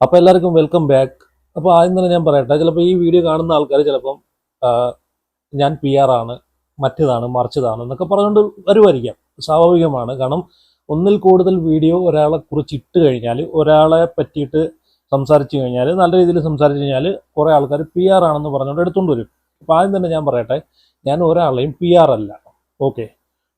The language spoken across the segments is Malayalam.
അപ്പോൾ എല്ലാവർക്കും വെൽക്കം ബാക്ക്. അപ്പോൾ ആദ്യം തന്നെ ഞാൻ പറയട്ടെ, ചിലപ്പോൾ ഈ വീഡിയോ കാണുന്ന ആൾക്കാർ ചിലപ്പം ഞാൻ PR ആണ്, മറ്റേതാണ്, മറിച്ചതാണ് എന്നൊക്കെ പറഞ്ഞുകൊണ്ട് വരുമായിരിക്കാം. സ്വാഭാവികമാണ്. കാരണം ഒന്നിൽ കൂടുതൽ വീഡിയോ ഒരാളെ കുറിച്ച് ഇട്ട് കഴിഞ്ഞാൽ, ഒരാളെ പറ്റിയിട്ട് സംസാരിച്ചു കഴിഞ്ഞാൽ, നല്ല രീതിയിൽ സംസാരിച്ചു കഴിഞ്ഞാൽ കുറേ ആൾക്കാർ PR ആണെന്ന് പറഞ്ഞുകൊണ്ട് എടുത്തുകൊണ്ട് വരും. അപ്പോൾ ആദ്യം തന്നെ ഞാൻ പറയട്ടെ, ഞാൻ ഒരാളെയും PR അല്ല. ഓക്കെ,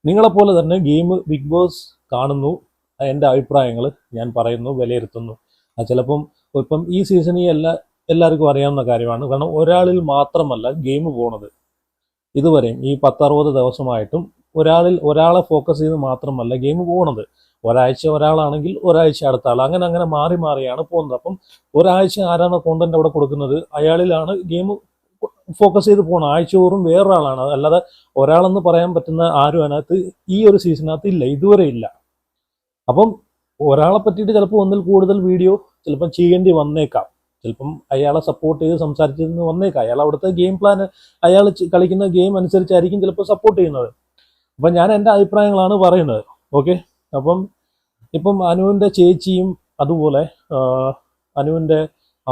നിങ്ങളെപ്പോലെ തന്നെ ഗെയിം ബിഗ് ബോസ് കാണുന്നു, എൻ്റെ അഭിപ്രായങ്ങൾ ഞാൻ പറയുന്നു, വിലയിരുത്തുന്നു. ചിലപ്പം ഇപ്പം ഈ സീസണിൽ എല്ലാവർക്കും അറിയാവുന്ന കാര്യമാണ്. കാരണം ഒരാളിൽ മാത്രമല്ല ഗെയിം പോണത്. ഇതുവരെയും ഈ 10-60 ദിവസമായിട്ടും ഒരാളെ ഫോക്കസ് ചെയ്ത് മാത്രമല്ല ഗെയിം പോണത്. ഒരാഴ്ച ഒരാളാണെങ്കിൽ ഒരാഴ്ച അടുത്ത ആൾ, അങ്ങനെ മാറി മാറിയാണ് പോകുന്നത്. അപ്പം ഒരാഴ്ച ആരാണ് കോണ്ടന്റ് അവിടെ കൊടുക്കുന്നത്, അയാളിലാണ് ഗെയിം ഫോക്കസ് ചെയ്ത് പോകണം. ആഴ്ച തോറും വേറൊരാളാണ്. അല്ലാതെ ഒരാളെന്ന് പറയാൻ പറ്റുന്ന ആരും അതിനകത്ത് ഈ ഒരു സീസണിനകത്ത് ഇല്ല, ഇതുവരെ ഇല്ല. അപ്പം ഒരാളെ പറ്റിയിട്ട് ചിലപ്പോൾ ഒന്നിൽ കൂടുതൽ വീഡിയോ ചിലപ്പം ചെയ്യേണ്ടി വന്നേക്കാം. ചിലപ്പം അയാളെ സപ്പോർട്ട് ചെയ്ത് സംസാരിച്ചിരുന്ന് വന്നേക്കാം. അയാൾ അവിടുത്തെ ഗെയിം പ്ലാൻ, അയാൾ കളിക്കുന്ന ഗെയിം അനുസരിച്ചായിരിക്കും ചിലപ്പോൾ സപ്പോർട്ട് ചെയ്യുന്നത്. അപ്പം ഞാൻ എൻ്റെ അഭിപ്രായങ്ങളാണ് പറയുന്നത്. ഓക്കെ, അപ്പം ഇപ്പം അനുവിൻ്റെ ചേച്ചിയും അതുപോലെ അനുവിൻ്റെ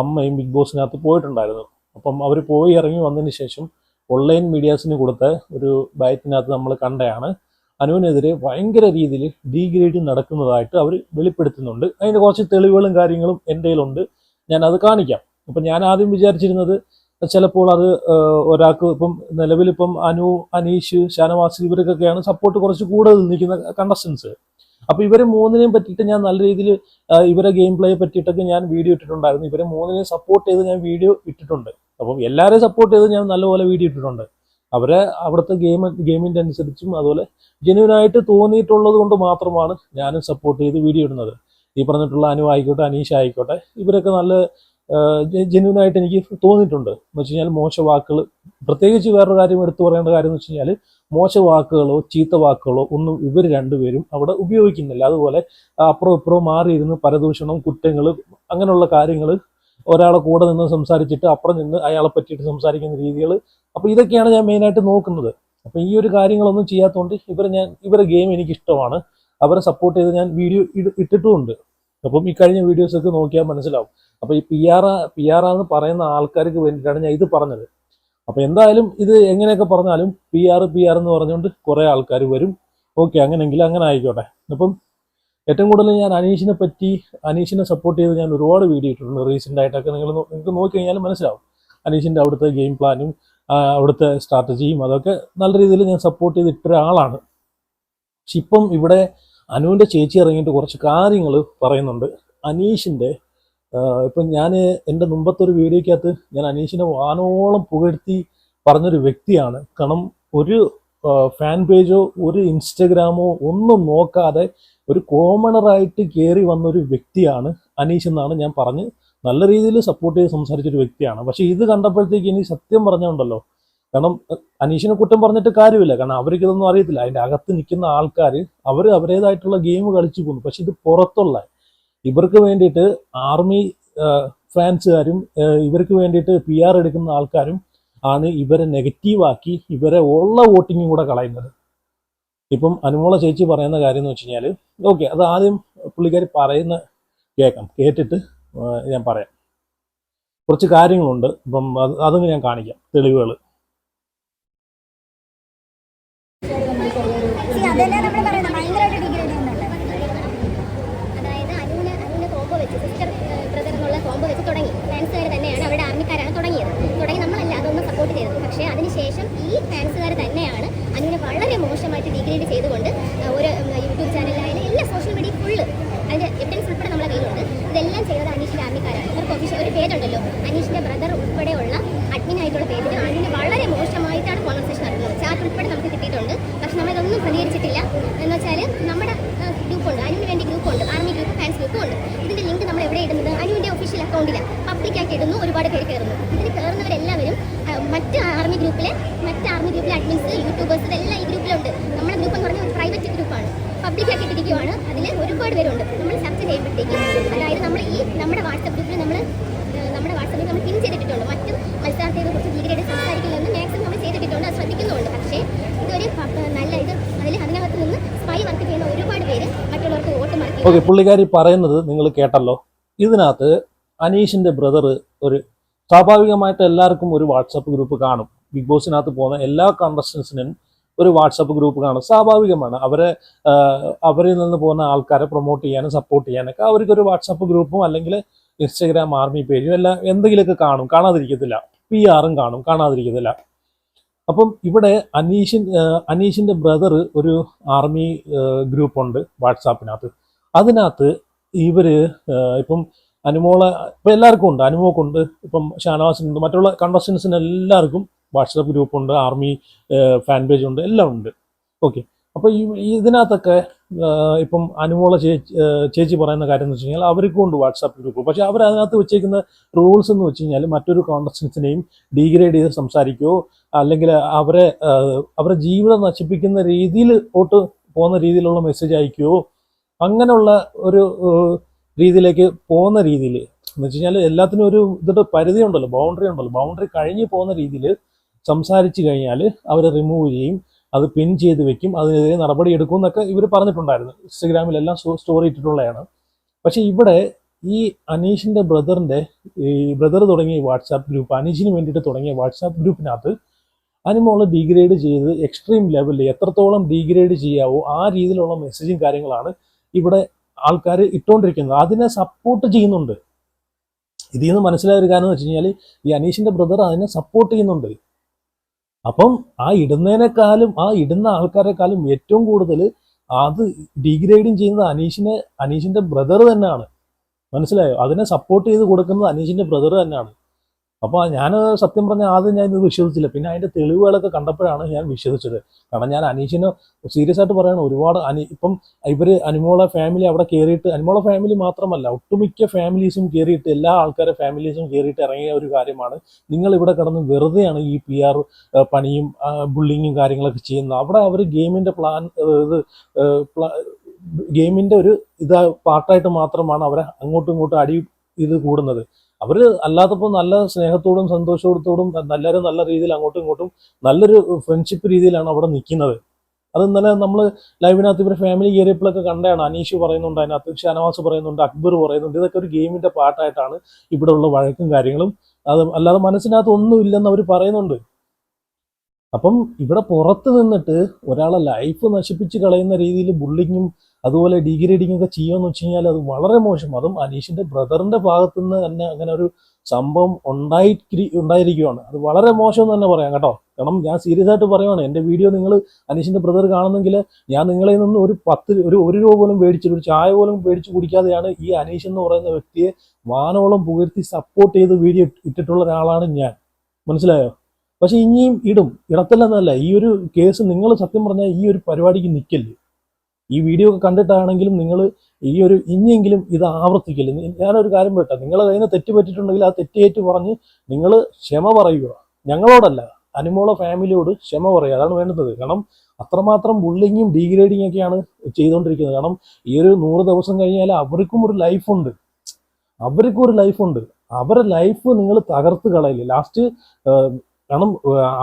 അമ്മയും ബിഗ് ബോസിനകത്ത് പോയിട്ടുണ്ടായിരുന്നു. അപ്പം അവർ പോയി ഇറങ്ങി വന്നതിന് ശേഷം ഓൺലൈൻ മീഡിയാസിന് കൊടുത്ത ഒരു ബൈറ്റിനകത്ത് നമ്മൾ കണ്ടതാണ് അനുവിനെതിരെ ഭയങ്കര രീതിയിൽ ഡീഗ്രേഡിങ് നടക്കുന്നതായിട്ട് അവർ വെളിപ്പെടുത്തുന്നുണ്ട്. അതിൻ്റെ കുറച്ച് തെളിവുകളും കാര്യങ്ങളും എൻ്റെ കയ്യിലുണ്ട്, ഞാനത് കാണിക്കാം. അപ്പം ഞാൻ ആദ്യം വിചാരിച്ചിരുന്നത് ചിലപ്പോൾ അത് ഒരാൾക്ക് ഇപ്പം നിലവിലിപ്പം അനു, അനീഷ്, ഷാനവാസ് ഇവർക്കൊക്കെയാണ് സപ്പോർട്ട് കുറച്ച് കൂടുതൽ നിൽക്കുന്ന കണ്ടസ്റ്റൻസ്. അപ്പോൾ ഇവരെ മൂന്നിനെയും പറ്റിയിട്ട് ഞാൻ നല്ല രീതിയിൽ ഇവരെ ഗെയിം പ്ലേയെ പറ്റിയിട്ടൊക്കെ ഞാൻ വീഡിയോ ഇട്ടിട്ടുണ്ടായിരുന്നു. ഇവരെ മൂന്നിനെയും സപ്പോർട്ട് ചെയ്ത് ഞാൻ വീഡിയോ ഇട്ടിട്ടുണ്ട്. അപ്പം എല്ലാവരെയും സപ്പോർട്ട് ചെയ്ത് ഞാൻ നല്ലപോലെ വീഡിയോ ഇട്ടിട്ടുണ്ട്. അവരെ അവിടുത്തെ ഗെയിമിൻ്റെ അനുസരിച്ചും അതുപോലെ ജെന്യൂനായിട്ട് തോന്നിയിട്ടുള്ളത് കൊണ്ട് മാത്രമാണ് ഞാനും സപ്പോർട്ട് ചെയ്ത് വീഡിയോ ഇടുന്നത്. ഈ പറഞ്ഞിട്ടുള്ള അനു ആയിക്കോട്ടെ, അനീഷ് ആയിക്കോട്ടെ, ഇവരൊക്കെ നല്ല ജെന്യൂനായിട്ട് എനിക്ക് തോന്നിയിട്ടുണ്ട്. എന്ന് വെച്ച് കഴിഞ്ഞാൽ മോശ വാക്കുകൾ, പ്രത്യേകിച്ച് വേറൊരു കാര്യം എടുത്തു പറയേണ്ട കാര്യം എന്ന് വെച്ച് കഴിഞ്ഞാൽ മോശ വാക്കുകളോ ചീത്ത വാക്കുകളോ ഒന്നും ഇവർ രണ്ടുപേരും അവിടെ ഉപയോഗിക്കുന്നില്ല. അതുപോലെ അപ്പുറം ഇപ്പുറം മാറിയിരുന്ന് പരദൂഷണം, കുറ്റങ്ങൾ, അങ്ങനെയുള്ള കാര്യങ്ങൾ, ഒരാളെ കൂടെ നിന്ന് സംസാരിച്ചിട്ട് അപ്പുറം നിന്ന് അയാളെ പറ്റിയിട്ട് സംസാരിക്കുന്ന രീതികൾ, അപ്പോൾ ഇതൊക്കെയാണ് ഞാൻ മെയിനായിട്ട് നോക്കുന്നത്. അപ്പം ഈ ഒരു കാര്യങ്ങളൊന്നും ചെയ്യാത്തതുകൊണ്ട് ഇവരെ ഗെയിം എനിക്ക് ഇഷ്ടമാണ്. അവരെ സപ്പോർട്ട് ചെയ്ത് ഞാൻ വീഡിയോ ഇട്ടിട്ടുമുണ്ട്. അപ്പം ഈ കഴിഞ്ഞ വീഡിയോസൊക്കെ നോക്കിയാൽ മനസ്സിലാവും. അപ്പോൾ ഈ PR എന്ന് പറയുന്ന ആൾക്കാർക്ക് വേണ്ടിയിട്ടാണ് ഞാൻ ഇത് പറഞ്ഞത്. അപ്പോൾ എന്തായാലും ഇത് എങ്ങനെയൊക്കെ പറഞ്ഞാലും PR എന്ന് പറഞ്ഞുകൊണ്ട് കുറേ ആൾക്കാർ വരും. ഓക്കെ, അങ്ങനെയെങ്കിൽ അങ്ങനെ ആയിക്കോട്ടെ. അപ്പം ഏറ്റവും കൂടുതൽ ഞാൻ അനീഷിനെ സപ്പോർട്ട് ചെയ്ത് ഞാൻ ഒരുപാട് വീഡിയോ ഇട്ടിട്ടുണ്ട് റീസെൻ്റ് ആയിട്ടൊക്കെ. നിങ്ങൾക്ക് നോക്കി കഴിഞ്ഞാൽ മനസ്സിലാവും. അനീഷിൻ്റെ അവിടുത്തെ ഗെയിം പ്ലാനും അവിടുത്തെ സ്ട്രാറ്റജിയും അതൊക്കെ നല്ല രീതിയിൽ ഞാൻ സപ്പോർട്ട് ചെയ്ത് ഇട്ട ആളാണ്. പക്ഷെ ഇപ്പം ഇവിടെ അനുവിൻ്റെ ചേച്ചി ഇറങ്ങിയിട്ട് കുറച്ച് കാര്യങ്ങൾ പറയുന്നുണ്ട്. അനീഷിൻ്റെ ഇപ്പം ഞാൻ എൻ്റെ മുമ്പത്തെ ഒരു വീഡിയോയ്ക്കകത്ത് ഞാൻ അനീഷിനെ വാനോളം പുകഴ്ത്തി പറഞ്ഞൊരു വ്യക്തിയാണ്. കാരണം ഒരു ഫാൻ പേജോ ഒരു ഇൻസ്റ്റഗ്രാമോ ഒന്നും നോക്കാതെ ഒരു കോമണറായിട്ട് കയറി വന്നൊരു വ്യക്തിയാണ് അനീഷ് എന്നാണ് ഞാൻ പറഞ്ഞ് നല്ല രീതിയിൽ സപ്പോർട്ട് ചെയ്ത് സംസാരിച്ചൊരു വ്യക്തിയാണ്. പക്ഷേ ഇത് കണ്ടപ്പോഴത്തേക്ക് ഇനി സത്യം പറഞ്ഞുണ്ടല്ലോ, കാരണം അനീഷിനെ കുറ്റം പറഞ്ഞിട്ട് കാര്യമില്ല. കാരണം അവർക്ക് ഇതൊന്നും അറിയത്തില്ല. അതിൻ്റെ അകത്ത് നിൽക്കുന്ന ആൾക്കാർ അവരുടേതായിട്ടുള്ള ഗെയിം കളിച്ചു പോകുന്നു. പക്ഷെ ഇത് പുറത്തുള്ള ഇവർക്ക് വേണ്ടിയിട്ട് ആർമി ഫാൻസുകാരും ഇവർക്ക് വേണ്ടിയിട്ട് PR എടുക്കുന്ന ആൾക്കാരും ആണ് ഇവരെ നെഗറ്റീവാക്കി ഇവരെ ഉള്ള വോട്ടിങ്ങും കൂടെ കളയുന്നത്. ഇപ്പം അനുമോള ചേച്ചി പറയുന്ന കാര്യം എന്ന് വെച്ച് കഴിഞ്ഞാൽ, ഓക്കെ, അത് ആദ്യം പുള്ളിക്കാരി കേട്ടിട്ട് ഞാൻ പറയാം. കുറച്ച് കാര്യങ്ങളുണ്ട്. അപ്പം അതും ഞാൻ കാണിക്കാം, തെളിവുകൾ. പക്ഷേ അതിനുശേഷം ഈ ഫാൻസുകാർ തന്നെയാണ് അനുവിനെ വളരെ മോശമായിട്ട് ഡിഗ്രേഡ് ചെയ്തുകൊണ്ട് ഒരു യൂട്യൂബ് ചാനലിലായാലും എല്ലാ സോഷ്യൽ മീഡിയ ഫുള്ള് അതിൻ്റെ എവിഡൻസ് ഉൾപ്പെടെ നമ്മളെ കയ്യിലുണ്ട്. ഇതെല്ലാം ചെയ്തത് അനീഷിൻ്റെ ആർമിക്കാരാണ്. ഇവർക്ക് ഒഫീഷ്യൽ ഒരു പേജുണ്ടല്ലോ, അനീഷിൻ്റെ ബ്രദർ ഉൾപ്പെടെയുള്ള അഡ്മിൻ ആയിട്ടുള്ള പേജിൽ അനുവിനെ വളരെ മോശമായിട്ടാണ് കോൺവെർസേഷൻ നടത്തുന്നത്. ചാറ്റ് ഉൾപ്പെടെ നമുക്ക് കിട്ടിയിട്ടുണ്ട്. പക്ഷെ നമ്മളിതൊന്നും പ്രതികരിച്ചിട്ടില്ല. എന്ന് വെച്ചാൽ നമ്മുടെ ഗ്രൂപ്പുണ്ട്, അനുവിന് വേണ്ടി ഗ്രൂപ്പുണ്ട്, ആർമി ഗ്രൂപ്പ്, ഫാൻസ് ഗ്രൂപ്പും ഉണ്ട്. ഇതിൻ്റെ ലിങ്ക് നമ്മൾ എവിടെ ഇടുന്നത്? അനുവിൻ്റെ ഒഫീഷ്യൽ അക്കൗണ്ടിലാണ് പബ്ലിക്കാക്കി ഇടുന്നു. ഒരുപാട് പേര് കയറുന്നു. ഇതിന് കയറുന്നവരെല്ലാവരും മറ്റ് ആർമി ഗ്രൂപ്പിലെ അഡ്മിൻസ്, യൂട്യൂബേഴ്സ്, ഇതെല്ലാം ഈ ഗ്രൂപ്പിലുണ്ട്. നമ്മുടെ ഗ്രൂപ്പ് എന്ന് പറഞ്ഞാൽ ഒരു പ്രൈവറ്റ് ഗ്രൂപ്പാണ്, പബ്ലിക്കാക്കി ഇട്ടിരിക്കുകയാണ്. അതിൽ ഒരുപാട് പേരുണ്ട്. നമ്മൾ ചർച്ച ചെയ്യുമ്പോഴത്തേക്കും, അതായത് നമ്മുടെ വാട്സപ്പ് ഗ്രൂപ്പിൽ നമ്മൾ പിൻ ചെയ്തിട്ടുണ്ട്. മറ്റും മത്സരാർത്ഥികളെ കുറിച്ച് ഡിഗ്രേഡ് സംസാരിക്കില്ലെന്ന് മാക്സിമം നമ്മൾ ചെയ്തിട്ടുണ്ട്. അത് ശ്രദ്ധിക്കുന്നുണ്ട്. പക്ഷേ ഇതൊരു നല്ല അതിനകത്ത് നിന്ന് സ്പൈ വർക്ക് ചെയ്യുന്ന ഒരുപാട് പേര് മറ്റുള്ളവർക്ക് വോട്ട് മറിക്കും. ഓക്കെ, പുള്ളിക്കാരി പറയുന്നത് നിങ്ങൾ കേട്ടല്ലോ. ഇതിനകത്ത് അനീഷിന്റെ ബ്രദർ ഒരു സ്വാഭാവികമായിട്ട് എല്ലാവർക്കും ഒരു വാട്സപ്പ് ഗ്രൂപ്പ് കാണും. ബിഗ് ബോസിനകത്ത് പോകുന്ന എല്ലാ കണ്ടസ്റ്റൻസിനും ഒരു വാട്സപ്പ് ഗ്രൂപ്പ് കാണും, സ്വാഭാവികമാണ്. അവരിൽ നിന്ന് പോകുന്ന ആൾക്കാരെ പ്രൊമോട്ട് ചെയ്യാനും സപ്പോർട്ട് ചെയ്യാനൊക്കെ അവർക്കൊരു വാട്സപ്പ് ഗ്രൂപ്പും അല്ലെങ്കിൽ ഇൻസ്റ്റഗ്രാം ആർമി പേജും എല്ലാം എന്തെങ്കിലുമൊക്കെ കാണും, കാണാതിരിക്കത്തില്ല. PR-ഉം കാണും, കാണാതിരിക്കത്തില്ല. അപ്പം ഇവിടെ അനീഷിന്റെ ബ്രദർ ഒരു ആർമി ഗ്രൂപ്പുണ്ട് വാട്സാപ്പിനകത്ത്. അതിനകത്ത് ഇവര് ഇപ്പം അനുമോളെ ഇപ്പം എല്ലാവർക്കും ഉണ്ട്, അനുമോക്കുണ്ട്, ഇപ്പം ഷാനവാസിനുണ്ട്, മറ്റുള്ള കണ്ടസ്റ്റൻസിന് എല്ലാവർക്കും വാട്സപ്പ് ഗ്രൂപ്പുണ്ട്, ആർമി ഫാൻ പേജ് ഉണ്ട്, എല്ലാം ഉണ്ട്. ഓക്കെ. അപ്പോൾ ഇതിനകത്തൊക്കെ ഇപ്പം അനുമോളെ ചേച്ചി പറയുന്ന കാര്യം എന്ന് വെച്ച് കഴിഞ്ഞാൽ അവർക്കും ഉണ്ട് വാട്സാപ്പ് ഗ്രൂപ്പ്. പക്ഷെ അതിനകത്ത് വെച്ചേക്കുന്ന റൂൾസ് എന്ന് വെച്ച് കഴിഞ്ഞാൽ മറ്റൊരു കോണ്ടസ്റ്റൻസിനെയും ഡീഗ്രേഡ് ചെയ്ത് സംസാരിക്കുകയോ അല്ലെങ്കിൽ അവരെ ജീവിതം നശിപ്പിക്കുന്ന രീതിയിൽ പോകുന്ന രീതിയിലുള്ള മെസ്സേജ് അയക്കുകയോ അങ്ങനെയുള്ള ഒരു രീതിയിലേക്ക് പോകുന്ന രീതിയിൽ എന്ന് വെച്ച് കഴിഞ്ഞാൽ എല്ലാത്തിനും ഒരു പരിധി ഉണ്ടല്ലോ, ബൗണ്ടറി കഴിഞ്ഞ് പോകുന്ന രീതിയിൽ സംസാരിച്ചു കഴിഞ്ഞാൽ അവരെ റിമൂവ് ചെയ്യും, അത് പിൻ ചെയ്ത് വെക്കും, അതിനെതിരെ നടപടി എടുക്കും എന്നൊക്കെ ഇവർ പറഞ്ഞിട്ടുണ്ടായിരുന്നു. ഇൻസ്റ്റഗ്രാമിലെല്ലാം സ്റ്റോറി ഇട്ടിട്ടുള്ളതാണ്. പക്ഷെ ഇവിടെ ഈ അനീഷിന്റെ ബ്രദർ തുടങ്ങിയ വാട്സാപ്പ് ഗ്രൂപ്പ്, അനീഷിന് വേണ്ടിയിട്ട് തുടങ്ങിയ വാട്സാപ്പ് ഗ്രൂപ്പിനകത്ത് അനുമോളെ ഡീഗ്രേഡ് ചെയ്ത് എക്സ്ട്രീം ലെവലിൽ എത്രത്തോളം ഡീഗ്രേഡ് ചെയ്യാവോ ആ രീതിയിലുള്ള മെസ്സേജും കാര്യങ്ങളാണ് ഇവിടെ ആൾക്കാർ ഇട്ടുകൊണ്ടിരിക്കുന്നത്. അതിനെ സപ്പോർട്ട് ചെയ്യുന്നുണ്ട്. ഇതിൽ നിന്ന് മനസ്സിലായ ഒരു കാര്യം എന്ന് വെച്ച് കഴിഞ്ഞാൽ ഈ അനീഷിന്റെ ബ്രദർ അതിനെ സപ്പോർട്ട് ചെയ്യുന്നുണ്ട്. അപ്പം ആ ഇടുന്ന ആൾക്കാരെക്കാളും ഏറ്റവും കൂടുതൽ അത് ഡീഗ്രേഡിങ് ചെയ്യുന്നത് അനീഷിന്റെ ബ്രദർ തന്നെയാണ്. മനസ്സിലായോ? അതിനെ സപ്പോർട്ട് ചെയ്ത് കൊടുക്കുന്നത് അനീഷിന്റെ ബ്രദർ തന്നെയാണ്. അപ്പോൾ ഞാൻ സത്യം പറഞ്ഞാൽ ആദ്യം ഞാൻ ഇത് വിശ്വസിച്ചില്ല. പിന്നെ അതിന്റെ തെളിവുകളൊക്കെ കണ്ടപ്പോഴാണ് ഞാൻ വിശ്വസിച്ചത്. കാരണം ഞാൻ അനീഷിനെ സീരിയസ് ആയിട്ട് പറയണം, ഒരുപാട് ഇപ്പം ഇവര് അനുമോള ഫാമിലി അവിടെ കയറിയിട്ട്, അനുമോള ഫാമിലി മാത്രമല്ല ഒട്ടുമിക്ക ഫാമിലീസും കയറിയിട്ട്, എല്ലാ ആൾക്കാരുടെ ഫാമിലീസും കയറിയിട്ട് ഇറങ്ങിയ ഒരു കാര്യമാണ്. നിങ്ങൾ ഇവിടെ കിടന്ന് വെറുതെയാണ് ഈ PR പണിയും ബുള്ളിങ്ങും കാര്യങ്ങളൊക്കെ ചെയ്യുന്നത്. അവിടെ അവർ ഗെയിമിന്റെ ഒരു പാർട്ടായിട്ട് മാത്രമാണ് അവരെ അങ്ങോട്ടും ഇങ്ങോട്ടും അടി കൂടുന്നത്. അവർ അല്ലാത്തപ്പോൾ നല്ല സ്നേഹത്തോടും സന്തോഷത്തോടും എല്ലാവരും നല്ല രീതിയിൽ അങ്ങോട്ടും ഇങ്ങോട്ടും നല്ലൊരു ഫ്രണ്ട്ഷിപ്പ് രീതിയിലാണ് അവിടെ നിൽക്കുന്നത്. അത് ഇന്നലെ നമ്മൾ ലൈവിനകത്ത് ഇവർ ഫാമിലി കയറിയപ്പോഴൊക്കെ കണ്ടതാണ്. അനീഷ് പറയുന്നുണ്ട്, അതിനകത്ത് ഷാനവാസ് പറയുന്നുണ്ട്, അക്ബർ പറയുന്നുണ്ട്. ഇതൊക്കെ ഒരു ഗെയിമിന്റെ പാർട്ടായിട്ടാണ് ഇവിടെ ഉള്ള വഴക്കും കാര്യങ്ങളും. അത് അല്ലാതെ മനസ്സിനകത്ത് ഒന്നും ഇല്ലെന്ന് അവർ പറയുന്നുണ്ട്. അപ്പം ഇവിടെ പുറത്ത് നിന്നിട്ട് ഒരാളെ ലൈഫ് നശിപ്പിച്ച് കളയുന്ന രീതിയിൽ ബുള്ളിങ്ങും അതുപോലെ ഡീഗ്രേഡിങ് ഒക്കെ ചെയ്യുമെന്ന് വെച്ച് കഴിഞ്ഞാൽ അത് വളരെ മോശം. അതും അനീഷിന്റെ ബ്രദറിന്റെ ഭാഗത്തു നിന്ന് തന്നെ അങ്ങനെ ഒരു സംഭവം ഉണ്ടായിരിക്കുകയാണ്. അത് വളരെ മോശം എന്ന് തന്നെ പറയാം കേട്ടോ. കാരണം ഞാൻ സീരിയസ് ആയിട്ട് പറയുവാണ്. എൻ്റെ വീഡിയോ നിങ്ങൾ അനീഷിന്റെ ബ്രദർ കാണുന്നെങ്കിൽ ഞാൻ നിങ്ങളിൽ നിന്ന് ഒരു രൂപ പോലും ഒരു ചായ പോലും മേടിച്ച് കുടിക്കാതെയാണ് ഈ അനീഷ് എന്ന് പറയുന്ന വ്യക്തിയെ വാനോളം പുകഴ്ത്തി സപ്പോർട്ട് ചെയ്ത് വീഡിയോ ഇട്ടിട്ടുള്ള ഒരാളാണ് ഞാൻ. മനസ്സിലായോ? പക്ഷെ ഇനിയും ഇടത്തില്ലെന്നല്ല, ഈ ഒരു കേസ് നിങ്ങൾ സത്യം പറഞ്ഞാൽ ഈ ഒരു പരിപാടിക്ക് നിൽക്കല്ലേ. ഈ വീഡിയോ ഒക്കെ കണ്ടിട്ടാണെങ്കിലും നിങ്ങൾ ഇനിയെങ്കിലും ഇത് ആവർത്തിക്കില്ല. ഞാനൊരു കാര്യം പറയട്ടെ, നിങ്ങളെ കയ്യിൽ നിന്ന് തെറ്റ് പറ്റിയിട്ടുണ്ടെങ്കിൽ ആ തെറ്റേറ്റ് പറഞ്ഞ് നിങ്ങൾ ക്ഷമ പറയുക. ഞങ്ങളോടല്ല, അനുമോള ഫാമിലിയോട് ക്ഷമ പറയുക. അതാണ് വേണ്ടുന്നത്. കാരണം അത്രമാത്രം ബുള്ളിങ്ങും ഡീഗ്രേഡിങ് ഒക്കെയാണ് ചെയ്തുകൊണ്ടിരിക്കുന്നത്. കാരണം ഈ ഒരു 100 ദിവസം കഴിഞ്ഞാൽ അവർക്കും ഒരു ലൈഫുണ്ട്. അവരുടെ ലൈഫ് നിങ്ങൾ തകർത്ത് കളയില്ലേ ലാസ്റ്റ്. കാരണം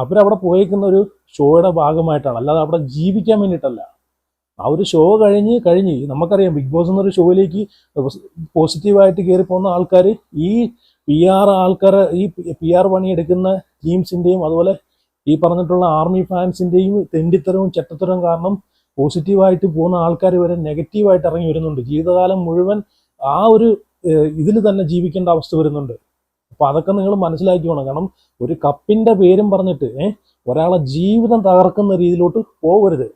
അവരവിടെ പോയേക്കുന്ന ഒരു ഷോയുടെ ഭാഗമായിട്ടാണ്, അല്ലാതെ അവിടെ ജീവിക്കാൻ വേണ്ടിയിട്ടല്ല. ആ ഒരു ഷോ കഴിഞ്ഞ് നമുക്കറിയാം, ബിഗ് ബോസ് എന്നൊരു ഷോയിലേക്ക് പോസിറ്റീവായിട്ട് കയറി പോകുന്ന ആൾക്കാർ ഈ PR പണിയെടുക്കുന്ന ടീംസിൻ്റെയും അതുപോലെ ഈ പറഞ്ഞിട്ടുള്ള ആർമി ഫാൻസിൻ്റെയും തെണ്ടിത്തരവും ചെറ്റത്തരവും കാരണം പോസിറ്റീവായിട്ട് പോകുന്ന ആൾക്കാർ വരെ നെഗറ്റീവായിട്ട് ഇറങ്ങി വരുന്നുണ്ട്. ജീവിതകാലം മുഴുവൻ ആ ഒരു ഇതിൽ തന്നെ ജീവിക്കേണ്ട അവസ്ഥ വരുന്നുണ്ട്. അപ്പോൾ അതൊക്കെ നിങ്ങൾ മനസ്സിലാക്കി വേണം. കാരണം ഒരു കപ്പിൻ്റെ പേരും പറഞ്ഞിട്ട് ഒരാളെ ജീവിതം തകർക്കുന്ന രീതിയിലോട്ട് പോകരുത്.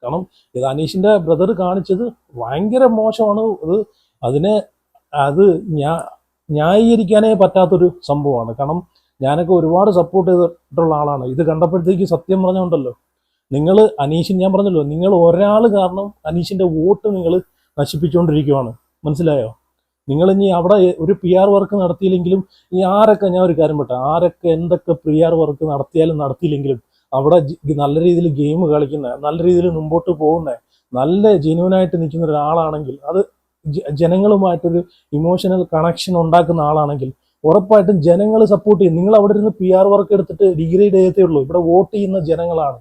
കാരണം ഇത് അനീഷിന്റെ ബ്രദർ കാണിച്ചത് ഭയങ്കര മോശമാണ്. അത് ന്യായീകരിക്കാനേ പറ്റാത്തൊരു സംഭവമാണ്. കാരണം ഞാനൊക്കെ ഒരുപാട് സപ്പോർട്ട് ചെയ്തിട്ടുള്ള ആളാണ്. ഇത് കണ്ടപ്പോഴത്തേക്ക് സത്യം പറഞ്ഞുകൊണ്ടല്ലോ, ഞാൻ പറഞ്ഞല്ലോ, നിങ്ങൾ ഒരാൾ കാരണം അനീഷിന്റെ വോട്ട് നിങ്ങൾ നശിപ്പിച്ചുകൊണ്ടിരിക്കുവാണ്. മനസ്സിലായോ? നിങ്ങൾ ഇനി അവിടെ ഒരു PR വർക്ക് നടത്തിയില്ലെങ്കിലും ഞാൻ ഒരു കാര്യം പറയട്ടെ, ആരൊക്കെ എന്തൊക്കെ PR വർക്ക് നടത്തിയാലും നടത്തിയില്ലെങ്കിലും അവിടെ നല്ല രീതിയിൽ ഗെയിം കളിക്കുന്ന, നല്ല രീതിയിൽ മുമ്പോട്ട് പോകുന്ന, നല്ല ജെന്യൂനായിട്ട് നിൽക്കുന്ന ഒരാളാണെങ്കിൽ, അത് ജനങ്ങളുമായിട്ടൊരു ഇമോഷണൽ കണക്ഷൻ ഉണ്ടാക്കുന്ന ആളാണെങ്കിൽ ഉറപ്പായിട്ടും ജനങ്ങൾ സപ്പോർട്ട് ചെയ്യും. നിങ്ങൾ അവിടെ ഇരുന്ന് PR വർക്ക് എടുത്തിട്ട് ഡിഗ്രേഡ് ചെയ്യത്തേ ഉള്ളൂ. ഇവിടെ വോട്ട് ചെയ്യുന്ന ജനങ്ങളാണ്.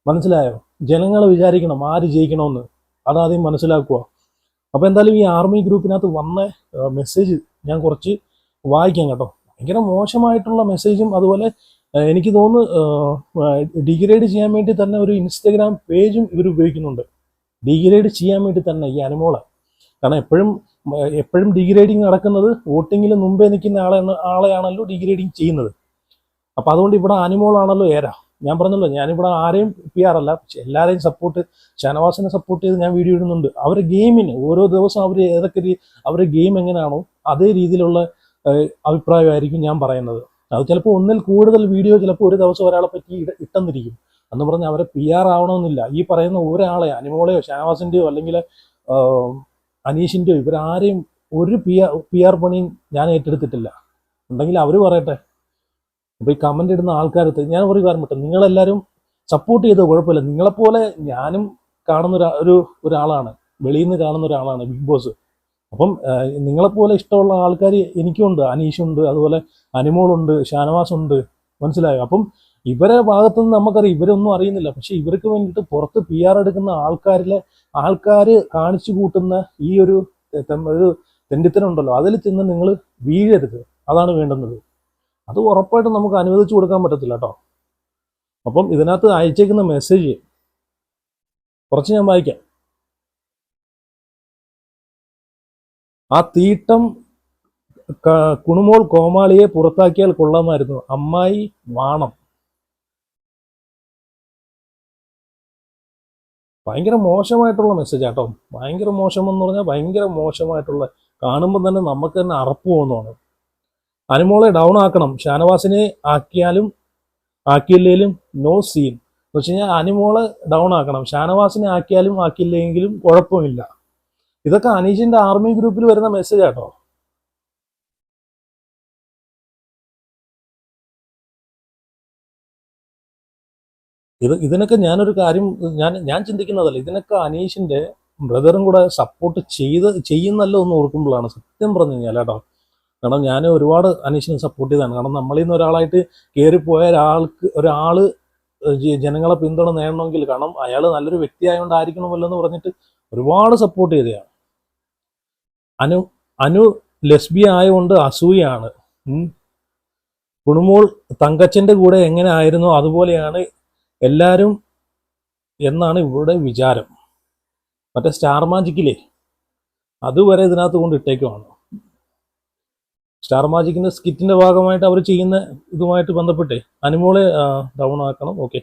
മനസ്സിലായോ? ജനങ്ങൾ വിചാരിക്കണം ആര് ജയിക്കണമെന്ന്. അതാദ്യം മനസ്സിലാക്കുക. അപ്പോൾ എന്തായാലും ഈ ആർമി ഗ്രൂപ്പിനകത്ത് വന്ന മെസ്സേജ് ഞാൻ കുറച്ച് വായിക്കാം കേട്ടോ. ഭയങ്കര മോശമായിട്ടുള്ള മെസ്സേജും അതുപോലെ എനിക്ക് തോന്നുന്നു ഡിഗ്രേഡ് ചെയ്യാൻ വേണ്ടി തന്നെ ഒരു ഇൻസ്റ്റഗ്രാം പേജും ഇവർ ഉപയോഗിക്കുന്നുണ്ട്. ഡിഗ്രേഡ് ചെയ്യാൻ വേണ്ടി തന്നെ ഈ അനുമോളെ. കാരണം എപ്പോഴും ഡിഗ്രേഡിങ് നടക്കുന്നത് വോട്ടിങ്ങിൽ മുമ്പേ നിൽക്കുന്ന ആളെയാണല്ലോ ഡിഗ്രേഡിങ് ചെയ്യുന്നത്. അപ്പം അതുകൊണ്ട് ഇവിടെ അനുമോളാണല്ലോ ഏരാ. ഞാൻ പറഞ്ഞല്ലോ, ഞാനിവിടെ ആരെയും PR അല്ല, പക്ഷെ എല്ലാവരെയും സപ്പോർട്ട്, ഷാനവാസിനെ സപ്പോർട്ട് ചെയ്ത് ഞാൻ വീഡിയോ ഇടുന്നുണ്ട്. അവരുടെ ഗെയിമിന് ഓരോ ദിവസം അവർ അവരുടെ ഗെയിം എങ്ങനെയാണോ അതേ രീതിയിലുള്ള അഭിപ്രായമായിരിക്കും ഞാൻ പറയുന്നത്. അത് ചിലപ്പോൾ ഒന്നിൽ കൂടുതൽ വീഡിയോ ചിലപ്പോൾ ഒരു ദിവസം ഒരാളെ പറ്റി ഇട്ടെന്നിരിക്കും. എന്ന് പറഞ്ഞാൽ അവരെ PR ആവണമെന്നില്ല. ഈ പറയുന്ന ഒരാളെ, അനുമോളെയോ ഷാനവാസിൻ്റെയോ അല്ലെങ്കിൽ അനീഷിൻ്റെയോ ഇവരാരെയും ഒരു PR പണിയും ഞാൻ ഏറ്റെടുത്തിട്ടില്ല. ഉണ്ടെങ്കിൽ അവർ പറയട്ടെ. അപ്പോൾ ഈ കമൻ്റ് ഇടുന്ന ആൾക്കാരത്ത് ഞാൻ ഒരു കാര്യം പറ്റും, നിങ്ങളെല്ലാവരും സപ്പോർട്ട് ചെയ്ത് കുഴപ്പമില്ല. നിങ്ങളെപ്പോലെ ഞാനും കാണുന്ന ഒരാളാണ്, വെളിയിൽ നിന്ന് കാണുന്ന ഒരാളാണ് ബിഗ് ബോസ്. അപ്പം നിങ്ങളെപ്പോലെ ഇഷ്ടമുള്ള ആൾക്കാർ എനിക്കുണ്ട്. അനീഷുണ്ട്, അതുപോലെ അനുമോളുണ്ട്, ഷാനവാസുണ്ട്, മനസ്സിലായോ? അപ്പം ഇവരെ ഭാഗത്തുനിന്ന് നമുക്കറിയാം ഇവരൊന്നും അറിയുന്നില്ല. പക്ഷെ ഇവർക്ക് വേണ്ടിയിട്ട് പുറത്ത് PR എടുക്കുന്ന ആൾക്കാർ കാണിച്ചു കൂട്ടുന്ന ഈ ഒരു തെണ്ടിത്തരമുണ്ടല്ലോ, അതിൽ ചെന്ന് നിങ്ങൾ വീഴരുത്. അതാണ് വേണ്ടുന്നത്. അത് ഉറപ്പായിട്ടും നമുക്ക് അനുവദിച്ചു കൊടുക്കാൻ പറ്റത്തില്ല കേട്ടോ. അപ്പം ഇതിനകത്ത് അയച്ചേക്കുന്ന മെസ്സേജ് കുറച്ച് ഞാൻ വായിക്കാം. ആ തീട്ടം കുണുമോൾ കോമാളിയെ പുറത്താക്കിയാൽ കൊള്ളാമായിരുന്നു, അമ്മായി വാണം. ഭയങ്കര മോശമായിട്ടുള്ള മെസ്സേജ് ആട്ടോ. ഭയങ്കര മോശമെന്ന് പറഞ്ഞാൽ ഭയങ്കര മോശമായിട്ടുള്ള, കാണുമ്പോൾ തന്നെ നമുക്ക് തന്നെ അറപ്പ് പോകുന്നതാണ്. അനുമോളെ ഡൗൺ ആക്കണം, ഷാനവാസിനെ ആക്കിയില്ലേലും നോ സീൻ എന്ന് വെച്ച് കഴിഞ്ഞാൽ അനുമോളെ ഡൗൺ ആക്കണം, ഷാനവാസിനെ ആക്കിയില്ലെങ്കിലും കുഴപ്പമില്ല. ഇതൊക്കെ അനീഷിന്റെ ആർമി ഗ്രൂപ്പിൽ വരുന്ന മെസ്സേജ് ആട്ടോ. ഇതിനൊക്കെ ഞാനൊരു കാര്യം ഞാൻ ചിന്തിക്കുന്നതല്ല, ഇതിനൊക്കെ അനീഷിന്റെ ബ്രദറും കൂടെ സപ്പോർട്ട് ചെയ്യുന്നല്ലോ എന്ന് ഓർക്കുമ്പോഴാണ് സത്യം പറഞ്ഞു കഴിഞ്ഞാൽ കേട്ടോ. കാരണം ഞാൻ ഒരുപാട് അനീഷിനെ സപ്പോർട്ട് ചെയ്തതാണ്. കാരണം നമ്മളിൽ നിന്ന് ഒരാളായിട്ട് കയറിപ്പോയ ഒരാള് ജനങ്ങളെ പിന്തുണ നേടണമെങ്കിൽ, കാരണം അയാൾ നല്ലൊരു വ്യക്തി ആയതുകൊണ്ടായിരിക്കണമല്ലോ എന്ന് പറഞ്ഞിട്ട് ഒരുപാട് സപ്പോർട്ട് ചെയ്തതാണ്. അനു ലെസ്ബിയ ആയതുകൊണ്ട് അസൂയാണ്. കുണുമോൾ തങ്കച്ചന്റെ കൂടെ എങ്ങനെ ആയിരുന്നോ അതുപോലെയാണ് എല്ലാവരും എന്നാണ് ഇവരുടെ വിചാരം. മറ്റേ സ്റ്റാർ മാജിക്കില്ലേ, അതുവരെ ഇതിനകത്ത് കൊണ്ട് ഇട്ടേക്കുവാണ്. സ്റ്റാർ മാജിക്കിന്റെ സ്കിറ്റിന്റെ ഭാഗമായിട്ട് അവർ ചെയ്യുന്ന ഇതുമായിട്ട് ബന്ധപ്പെട്ടേ അനുമോളെ ഡൗൺ ആക്കണം. ഓക്കെ,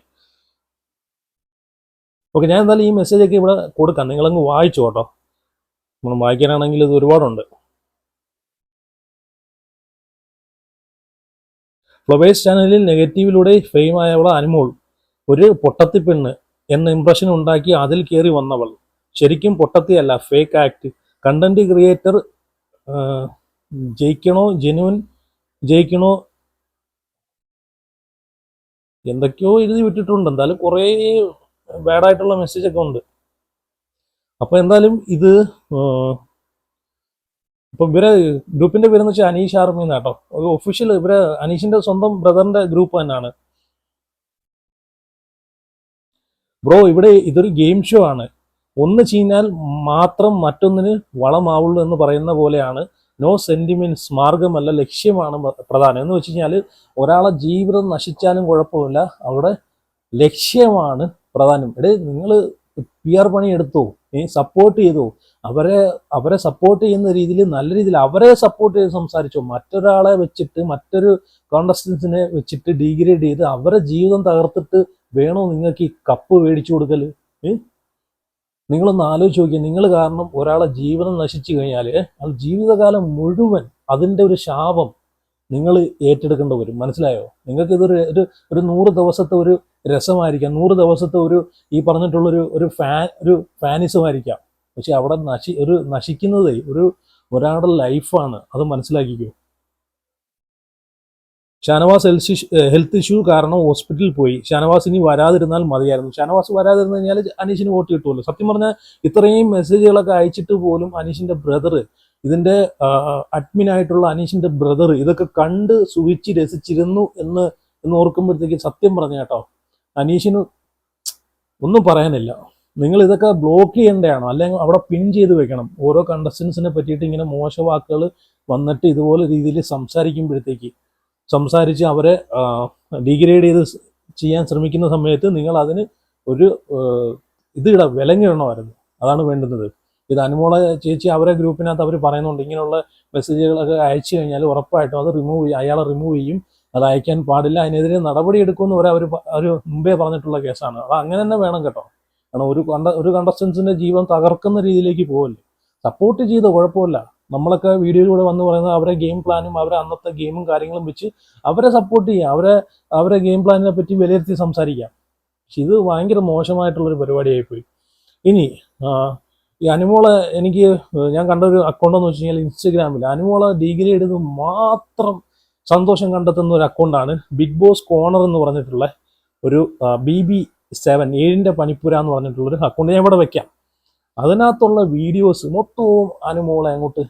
ഞാൻ എന്തായാലും ഈ മെസ്സേജൊക്കെ ഇവിടെ കൊടുക്കാം, നിങ്ങളങ്ങ് വായിച്ചു കേട്ടോ. നമ്മൾ വായിക്കാനാണെങ്കിൽ ഇത് ഒരുപാടുണ്ട്. ഫ്ലവേഴ്സ് ചാനലിൽ നെഗറ്റീവിലൂടെ ഫെയിം ആയവള അനുമോൾ, ഒരു പൊട്ടത്തിപ്പെണ്ണ് എന്ന ഇംപ്രഷൻ ഉണ്ടാക്കി അതിൽ കയറി വന്നവൾ. ശരിക്കും പൊട്ടത്തിയല്ല, ഫേക്ക് ആക്ട്. കണ്ടന്റ് ക്രിയേറ്റർ ജയിക്കണോ, ജെന്യുവൻ ജയിക്കണോ, എന്തൊക്കെയോ എഴുതി വിട്ടിട്ടുണ്ട്. എന്തായാലും കുറേ ബാഡായിട്ടുള്ള മെസ്സേജൊക്കെ ഉണ്ട്. അപ്പോൾ എന്തായാലും ഇത് ഇപ്പം ഇവരെ ഗ്രൂപ്പിന്റെ പേരെന്ന് വെച്ചാൽ അനീഷ് ആർമി എന്നാട്ടോ. ഒരു ഒഫീഷ്യൽ ഇവരെ അനീഷിന്റെ സ്വന്തം ബ്രദറിന്റെ ഗ്രൂപ്പ് തന്നെയാണ്. ബ്രോ, ഇവിടെ ഇതൊരു ഗെയിം ഷോ ആണ്. ഒന്ന് ചീഞ്ഞാൽ മാത്രം മറ്റൊന്നിന് വളമാവുള്ളൂ എന്ന് പറയുന്ന പോലെയാണ്. നോ സെന്റിമെന്റ്സ്, മാർഗമല്ല ലക്ഷ്യമാണ് പ്രധാനം. എന്ന് വെച്ച് കഴിഞ്ഞാൽ ഒരാളെ ജീവിതം നശിച്ചാലും കുഴപ്പമില്ല, അവിടെ ലക്ഷ്യമാണ് പ്രധാനം. നിങ്ങൾ PR പണി എടുത്തോ, സപ്പോർട്ട് ചെയ്തോ, അവരെ സപ്പോർട്ട് ചെയ്യുന്ന രീതിയിൽ നല്ല രീതിയിൽ അവരെ സപ്പോർട്ട് ചെയ്ത് സംസാരിച്ചോ. മറ്റൊരാളെ വെച്ചിട്ട്, മറ്റൊരു കോണ്ടസ്റ്റൻസിനെ വെച്ചിട്ട് ഡീഗ്രേഡ് ചെയ്ത് അവരെ ജീവിതം തകർത്തിട്ട് വേണോ നിങ്ങൾക്ക് ഈ കപ്പ് മേടിച്ചു കൊടുക്കൽ? നിങ്ങളൊന്ന് ആലോചിച്ച് നോക്കിയാൽ, നിങ്ങൾ കാരണം ഒരാളെ ജീവിതം നശിച്ചു കഴിഞ്ഞാൽ അത് ജീവിതകാലം മുഴുവൻ അതിൻ്റെ ഒരു ശാപം നിങ്ങൾ ഏറ്റെടുക്കേണ്ടി വരും. മനസ്സിലായോ? നിങ്ങൾക്ക് ഇതൊരു 100 ദിവസത്തെ ഒരു രസമായിരിക്കാം, 100 ദിവസത്തെ ഈ പറഞ്ഞിട്ടുള്ളൊരു ഒരു ഫാനിസമായിരിക്കാം. പക്ഷെ അവിടെ നശിക്കുന്നത് ഒരാളുടെ ലൈഫാണ്. അത് മനസ്സിലാക്കിക്കോ. ഷാനവാസ് ഹെൽത്ത് ഇഷ്യൂ കാരണം ഹോസ്പിറ്റലിൽ പോയി. ഷാനവാസ് ഇനി വരാതിരുന്നാൽ മതിയായിരുന്നു. ഷാനവാസ് വരാതിരുന്നു കഴിഞ്ഞാൽ അനീഷിന് വോട്ട് കിട്ടുമല്ലോ. സത്യം പറഞ്ഞാൽ ഇത്രയും മെസ്സേജുകളൊക്കെ അയച്ചിട്ട് പോലും അനീഷിന്റെ ബ്രദർ, ഇതിന്റെ അഡ്മിനായിട്ടുള്ള അനീഷിന്റെ ബ്രദർ ഇതൊക്കെ കണ്ട് സുഖിച്ച് രസിച്ചിരുന്നു എന്ന് ഓർക്കുമ്പോഴത്തേക്ക് സത്യം പറഞ്ഞ കേട്ടോ, അനീഷിന് ഒന്നും പറയാനില്ല. നിങ്ങൾ ഇതൊക്കെ ബ്ലോക്ക് ചെയ്യേണ്ടതാണോ, അല്ലെങ്കിൽ അവിടെ പിൻ ചെയ്ത് വെക്കണം. ഓരോ കണ്ടസ്റ്റൻസിനെ പറ്റിയിട്ട് ഇങ്ങനെ മോശ വാക്കുകൾ വന്നിട്ട് ഇതുപോലെ രീതിയിൽ സംസാരിച്ച് അവരെ ഡീഗ്രേഡ് ചെയ്ത് ചെയ്യാൻ ശ്രമിക്കുന്ന സമയത്ത് നിങ്ങൾ അതിന് ഒരു വിലങ്ങിടണമായിരുന്നു. അതാണ് വേണ്ടുന്നത്. ഇത് അനുമോളെ ചേച്ചി അവരെ ഗ്രൂപ്പിനകത്ത് അവർ പറയുന്നുണ്ട് ഇങ്ങനെയുള്ള മെസ്സേജുകളൊക്കെ അയച്ചു കഴിഞ്ഞാൽ ഉറപ്പായിട്ടും അത് അയാളെ റിമൂവ് ചെയ്യും, അത് അയക്കാൻ പാടില്ല, അതിനെതിരെ നടപടി എടുക്കുമെന്ന് അവർ മുമ്പേ പറഞ്ഞിട്ടുള്ള കേസാണ്. അത് അങ്ങനെ തന്നെ വേണം കേട്ടോ. കാരണം ഒരു കണ്ടസ്റ്റൻസിന്റെ ജീവൻ തകർക്കുന്ന രീതിയിലേക്ക് പോകല്ലേ. സപ്പോർട്ട് ചെയ്ത് കുഴപ്പമില്ല, നമ്മളൊക്കെ വീഡിയോയിലൂടെ വന്ന് പറയുന്നത് അവരെ ഗെയിം പ്ലാനും അവരെ അന്നത്തെ ഗെയിമും കാര്യങ്ങളും വെച്ച് അവരെ സപ്പോർട്ട് ചെയ്യാം, അവരെ ഗെയിം പ്ലാനിനെ പറ്റി വിലയിരുത്തി സംസാരിക്കാം. പക്ഷെ ഇത് ഭയങ്കര മോശമായിട്ടുള്ളൊരു പരിപാടിയായിപ്പോയി. ഇനി ഈ അനുമോളെ ഞാൻ കണ്ട ഒരു അക്കൗണ്ട് എന്ന് വെച്ച് കഴിഞ്ഞാൽ ഇൻസ്റ്റഗ്രാമിൽ അനുമോളെ ഡിഗ്രേഡ് ചെയ്ത് മാത്രം സന്തോഷം കണ്ടെത്തുന്ന ഒരു അക്കൗണ്ടാണ് ബിഗ് ബോസ് കോർണർ എന്ന് പറഞ്ഞിട്ടുള്ള ഒരു BB7 7ന്റെ പനിപ്പുര എന്ന് പറഞ്ഞിട്ടുള്ളൊരു അക്കൗണ്ട് ഞാൻ ഇവിടെ വെക്കാം. അതിനകത്തുള്ള വീഡിയോസ് മൊത്തവും അനുമോളെ അങ്ങോട്ട്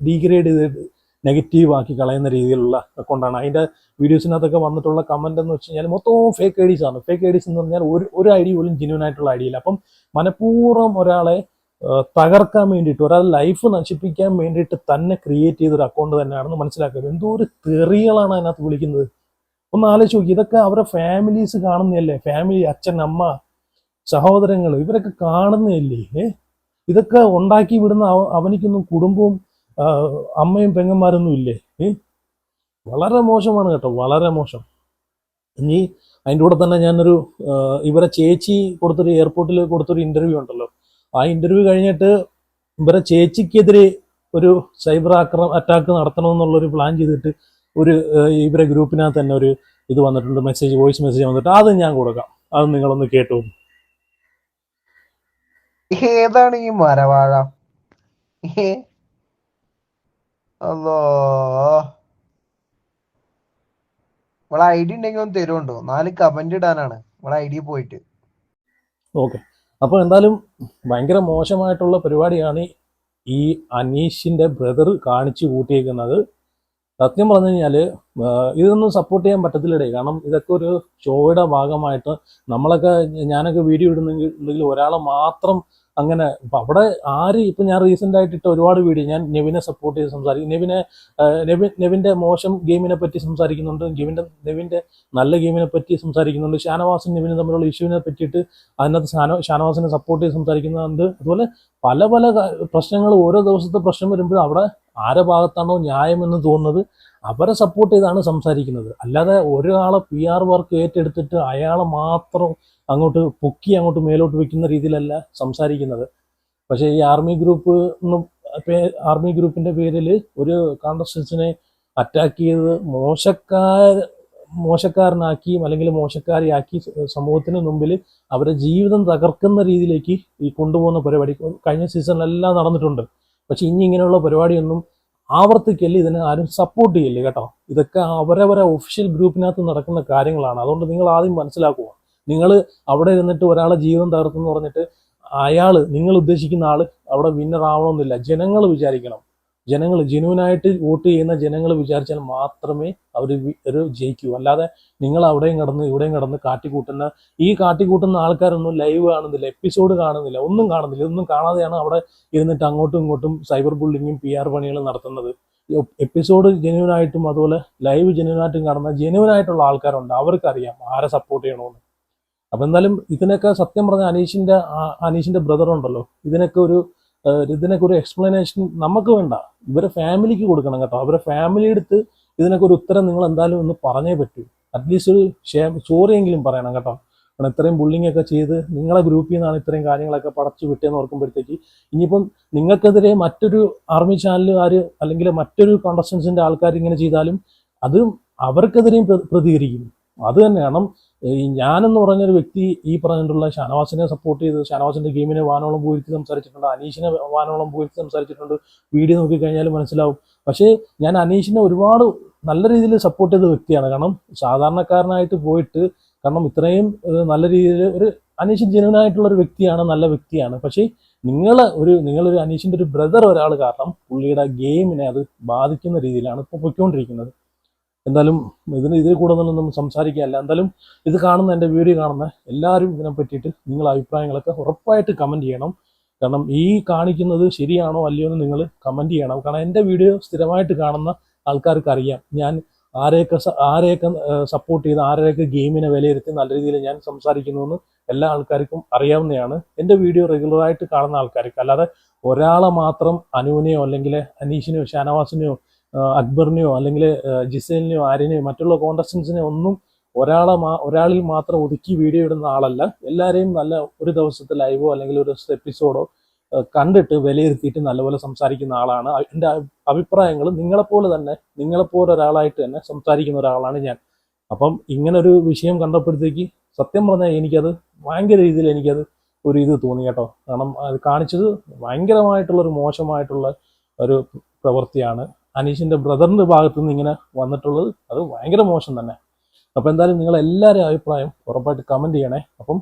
ഡീഗ്രേഡ് ചെയ്ത് നെഗറ്റീവ് ആക്കി കളയുന്ന രീതിയിലുള്ള അക്കൗണ്ടാണ്. അതിൻ്റെ വീഡിയോസിനകത്തൊക്കെ വന്നിട്ടുള്ള കമന്റ് എന്ന് വെച്ച് കഴിഞ്ഞാൽ മൊത്തവും ഫേക്ക് ഐഡീസ് ആണ്. ഫേക്ക് ഐഡീസ് എന്ന് പറഞ്ഞാൽ ഒരു ഐ ഡി പോലും ജെന്യൂൻ ആയിട്ടുള്ള ഐ ഡിയില്ല. അപ്പം മനഃപൂർവ്വം ഒരാളെ തകർക്കാൻ വേണ്ടിയിട്ട്, ഒരാളെ ലൈഫ് നശിപ്പിക്കാൻ വേണ്ടിയിട്ട് തന്നെ ക്രിയേറ്റ് ചെയ്തൊരു അക്കൗണ്ട് തന്നെയാണെന്ന് മനസ്സിലാക്കുക. എന്തോ ഒരു തെറികളാണ് അതിനകത്ത് വിളിക്കുന്നത്. ഒന്ന് ആലോചിച്ച് നോക്കി. ഇതൊക്കെ അവരുടെ ഫാമിലീസ് കാണുന്നതല്ലേ, ഫാമിലി, അച്ഛൻ, അമ്മ, സഹോദരങ്ങൾ, ഇവരൊക്കെ കാണുന്നതല്ലേ. ഇതൊക്കെ ഉണ്ടാക്കി വിടുന്ന അവനിക്കൊന്നും കുടുംബവും അമ്മയും പെങ്ങന്മാരൊന്നും ഇല്ലേ? വളരെ മോശമാണ് കേട്ടോ, വളരെ മോശം. ഇനി അതിൻ്റെ കൂടെ തന്നെ ഞാനൊരു ഇവരെ ചേച്ചി എയർപോർട്ടിൽ കൊടുത്തൊരു ഇന്റർവ്യൂ ഉണ്ടല്ലോ, ആ ഇന്റർവ്യൂ കഴിഞ്ഞിട്ട് ഇവരെ ചേച്ചിക്കെതിരെ ഒരു സൈബർ അറ്റാക്ക് നടത്തണമെന്നുള്ളൊരു പ്ലാൻ ചെയ്തിട്ട് ഇവരെ ഗ്രൂപ്പിനകത്ത് തന്നെ ഒരു ഇത് വന്നിട്ടുണ്ട്, വോയിസ് മെസ്സേജ് വന്നിട്ട്. അത് ഞാൻ കൊടുക്കാം, അത് നിങ്ങളൊന്ന് കേട്ടു. ഏതാണ് ഈ മരവാഴ? അല്ലോ, നമ്മളെ ഐ ഡി ഉണ്ടെങ്കിൽ ഒന്ന് തരുമുണ്ടോ? 4 കമന്റ് ഇടാനാണ് നമ്മളെ ഐ ഡി പോയിട്ട്. ഓക്കെ, അപ്പോൾ എന്തായാലും ഭയങ്കര മോശമായിട്ടുള്ള പരിപാടിയാണ് ഈ അനീഷിന്റെ ബ്രദർ കാണിച്ചു കൂട്ടിയേക്കുന്നത്. സത്യം പറഞ്ഞു കഴിഞ്ഞാൽ ഇതൊന്നും സപ്പോർട്ട് ചെയ്യാൻ പറ്റത്തില്ലടേ. കാരണം ഇതൊക്കെ ഒരു ഷോയുടെ ഭാഗമായിട്ട് ഞാനൊക്കെ വീഡിയോ ഇടുന്നെങ്കിൽ ഒരാളെ മാത്രം അങ്ങനെ ഇപ്പം അവിടെ ഇപ്പം ഞാൻ റീസെൻ്റ് ആയിട്ട് ഇട്ട ഒരുപാട് വീഡിയോ ഞാൻ നെവിനെ സപ്പോർട്ട് ചെയ്ത് സംസാരിക്കും. നെവിൻ്റെ മോശം ഗെയിമിനെ പറ്റി സംസാരിക്കുന്നുണ്ട്, നെവിൻ്റെ നല്ല ഗെയിമിനെ പറ്റി സംസാരിക്കുന്നുണ്ട്, ഷാനവാസും നെവിനും തമ്മിലുള്ള ഇഷ്യൂവിനെ പറ്റിയിട്ട് അതിനകത്ത് ഷാനവാസിനെ സപ്പോർട്ട് ചെയ്ത് സംസാരിക്കുന്നുണ്ട്. അതുപോലെ പല പല പ്രശ്നങ്ങൾ, ഓരോ ദിവസത്തെ പ്രശ്നം വരുമ്പോഴും അവിടെ ആരെ ഭാഗത്താണോ ന്യായമെന്ന് തോന്നുന്നത് അവരെ സപ്പോർട്ട് ചെയ്താണ് സംസാരിക്കുന്നത്. അല്ലാതെ ഒരാളെ PR വർക്ക് ഏറ്റെടുത്തിട്ട് അയാളെ മാത്രം അങ്ങോട്ട് മേലോട്ട് വെക്കുന്ന രീതിയിലല്ല സംസാരിക്കുന്നത്. പക്ഷേ ഈ ആർമി ഗ്രൂപ്പിന്റെ പേരിൽ ഒരു കോണ്ടസ്റ്റൻസിനെ അറ്റാക്ക് ചെയ്ത് മോശക്കാരനാക്കിയും അല്ലെങ്കിൽ മോശക്കാരിയാക്കി സമൂഹത്തിന് മുമ്പിൽ അവരുടെ ജീവിതം തകർക്കുന്ന രീതിയിലേക്ക് ഈ കൊണ്ടുപോകുന്ന പരിപാടി കഴിഞ്ഞ സീസണിലെല്ലാം നടന്നിട്ടുണ്ട്. പക്ഷെ ഇനി ഇങ്ങനെയുള്ള പരിപാടിയൊന്നും ആവർത്തിക്കല്ലേ, ഇതിനെ ആരും സപ്പോർട്ട് ചെയ്യില്ലേ കേട്ടോ. ഇതൊക്കെ അവരവരെ ഒഫീഷ്യൽ ഗ്രൂപ്പിനകത്ത് നടക്കുന്ന കാര്യങ്ങളാണ്. അതുകൊണ്ട് നിങ്ങൾ ആദ്യം മനസ്സിലാക്കുക. നിങ്ങൾ അവിടെ ഇരുന്നിട്ട് ഒരാളെ ജീവിതം തകർത്തെന്ന് പറഞ്ഞിട്ട് നിങ്ങൾ ഉദ്ദേശിക്കുന്ന ആള് അവിടെ വിന്നർ ആവണമെന്നില്ല. ജനങ്ങൾ വിചാരിക്കണം. ജെന്യൂനായിട്ട് വോട്ട് ചെയ്യുന്ന ജനങ്ങൾ വിചാരിച്ചാൽ മാത്രമേ അവർ ജയിക്കൂ. അല്ലാതെ നിങ്ങൾ അവിടെയും ഇവിടെയും കിടന്ന് കാട്ടിക്കൂട്ടുന്ന ആൾക്കാരൊന്നും ലൈവ് കാണുന്നില്ല, എപ്പിസോഡ് കാണുന്നില്ല, ഒന്നും കാണുന്നില്ല. ഇതൊന്നും കാണാതെയാണ് അവിടെ ഇരുന്നിട്ട് അങ്ങോട്ടും ഇങ്ങോട്ടും സൈബർ ബുള്ളിങ്ങും PR പണികളും നടത്തുന്നത്. എപ്പിസോഡ് ജെന്യൂനായിട്ടും അതുപോലെ ലൈവ് ജെന്യൂനായിട്ടും കാണുന്ന ജെന്യൂനായിട്ടുള്ള ആൾക്കാരുണ്ട്, അവർക്കറിയാം ആരെ സപ്പോർട്ട് ചെയ്യണമെന്ന്. അപ്പം എന്തായാലും ഇതിനൊക്കെ സത്യം പറഞ്ഞ അനീഷിന്റെ ബ്രദർ ഉണ്ടല്ലോ, ഇതിനൊക്കെ ഒരു എക്സ്പ്ലനേഷൻ നമുക്ക് വേണ്ട, ഇവരെ ഫാമിലിക്ക് കൊടുക്കണം കേട്ടോ. അവരെ ഫാമിലി എടുത്ത് ഇതിനൊക്കെ ഒരു ഉത്തരം നിങ്ങൾ എന്തായാലും ഒന്ന് പറഞ്ഞേ പറ്റൂ. അറ്റ്ലീസ്റ്റ് ഒരു സോറി എങ്കിലും പറയണം കേട്ടോ. കാരണം ഇത്രയും ബുള്ളിങ് ഒക്കെ ചെയ്ത് നിങ്ങളെ ഗ്രൂപ്പിൽ നിന്നാണ് ഇത്രയും കാര്യങ്ങളൊക്കെ പടച്ചു വിട്ടേന്ന് ഓർക്കുമ്പോഴത്തേക്ക് ഇനിയിപ്പം നിങ്ങൾക്കെതിരെ മറ്റൊരു ആർമി ചാനലുകാർ അല്ലെങ്കിൽ മറ്റൊരു കോണ്ടസ്റ്റൻസിന്റെ ആൾക്കാർ ഇങ്ങനെ ചെയ്താലും അതും അവർക്കെതിരെയും പ്രതികരിക്കും. അത് തന്നെയാണ് ഞാനെന്ന് പറഞ്ഞൊരു വ്യക്തി ഈ പറഞ്ഞിട്ടുള്ള ഷാനവാസിനെ സപ്പോർട്ട് ചെയ്ത് ഷാനവാസിന്റെ ഗെയിമിനെ വാനോളം പൂഴ്ത്തി സംസാരിച്ചിട്ടുണ്ട്, അനീഷിനെ വാനോളം പൂഴ്ത്തി സംസാരിച്ചിട്ടുണ്ട്. വീഡിയോ നോക്കിക്കഴിഞ്ഞാൽ മനസ്സിലാവും. പക്ഷേ ഞാൻ അനീഷിനെ ഒരുപാട് നല്ല രീതിയിൽ സപ്പോർട്ട് ചെയ്ത വ്യക്തിയാണ്. കാരണം സാധാരണക്കാരനായിട്ട് പോയിട്ട്, കാരണം ഇത്രയും നല്ല രീതിയിൽ അനീഷ് ജെന്യൂനായിട്ടുള്ള ഒരു വ്യക്തിയാണ്, നല്ല വ്യക്തിയാണ്. പക്ഷേ നിങ്ങളൊരു അനീഷിന്റെ ഒരു ബ്രദർ ഒരാൾ കാരണം പുള്ളിയുടെ ഗെയിമിനെ അത് ബാധിക്കുന്ന രീതിയിലാണ് ഇപ്പോൾ പൊയ്ക്കൊണ്ടിരിക്കുന്നത്. എന്തായാലും ഇതിൽ കൂടുതലൊന്നും സംസാരിക്കാനല്ല. എന്തായാലും ഇത് കാണുന്ന എൻ്റെ വീഡിയോ കാണുന്ന എല്ലാവരും ഇതിനെ പറ്റിയിട്ട് നിങ്ങളുടെ അഭിപ്രായങ്ങളൊക്കെ ഉറപ്പായിട്ട് കമൻറ്റ് ചെയ്യണം. കാരണം ഈ കാണിക്കുന്നത് ശരിയാണോ അല്ലയോ എന്ന് നിങ്ങൾ കമൻറ്റ് ചെയ്യണം. കാരണം എൻ്റെ വീഡിയോ സ്ഥിരമായിട്ട് കാണുന്ന ആൾക്കാർക്ക് അറിയാം ഞാൻ ആരെയൊക്കെ സപ്പോർട്ട് ചെയ്ത് ആരെയൊക്കെ ഗെയിമിനെ വിലയിരുത്തി നല്ല രീതിയിൽ ഞാൻ സംസാരിക്കുന്നു എന്ന് എല്ലാ ആൾക്കാർക്കും അറിയാവുന്നതാണ്. എൻ്റെ വീഡിയോ റെഗുലറായിട്ട് കാണുന്ന ആൾക്കാർക്ക്. അല്ലാതെ ഒരാളെ മാത്രം അനുവിനെയോ അല്ലെങ്കിൽ അനീഷിനെയോ ഷാനവാസിനെയോ അക്ബറിനെയോ അല്ലെങ്കിൽ ജിസേലിനെയോ ആരിനെയോ മറ്റുള്ള കോണ്ടസ്റ്റൻസിനെയോ ഒന്നും ഒരാളിൽ മാത്രം ഒതുക്കി വീഡിയോ ഇടുന്ന ആളല്ല. എല്ലാവരെയും നല്ല ഒരു ദിവസത്തെ ലൈവോ അല്ലെങ്കിൽ ഒരു എപ്പിസോഡോ കണ്ടിട്ട് വിലയിരുത്തിയിട്ട് നല്ലപോലെ സംസാരിക്കുന്ന ആളാണ്. എൻ്റെ അഭിപ്രായങ്ങൾ നിങ്ങളെപ്പോലെ ഒരാളായിട്ട് തന്നെ സംസാരിക്കുന്ന ഒരാളാണ് ഞാൻ. അപ്പം ഇങ്ങനൊരു വിഷയം കണ്ടപ്പോഴത്തേക്ക് സത്യം പറഞ്ഞാൽ എനിക്കത് ഭയങ്കര രീതിയിൽ എനിക്കത് ഒരു ഇത് തോന്നി കേട്ടോ. കാരണം അത് കാണിച്ചത് ഭയങ്കരമായിട്ടുള്ളൊരു മോശമായിട്ടുള്ള ഒരു പ്രവൃത്തിയാണ്. അനീഷിൻ്റെ ബ്രദറിൻ്റെ ഭാഗത്തു നിന്ന് ഇങ്ങനെ വന്നിട്ടുള്ളത് അത് ഭയങ്കര മോശം തന്നെ. അപ്പോൾ എന്തായാലും നിങ്ങളെല്ലാവരും അഭിപ്രായം ഉറപ്പായിട്ട് കമൻറ്റ് ചെയ്യണേ. അപ്പം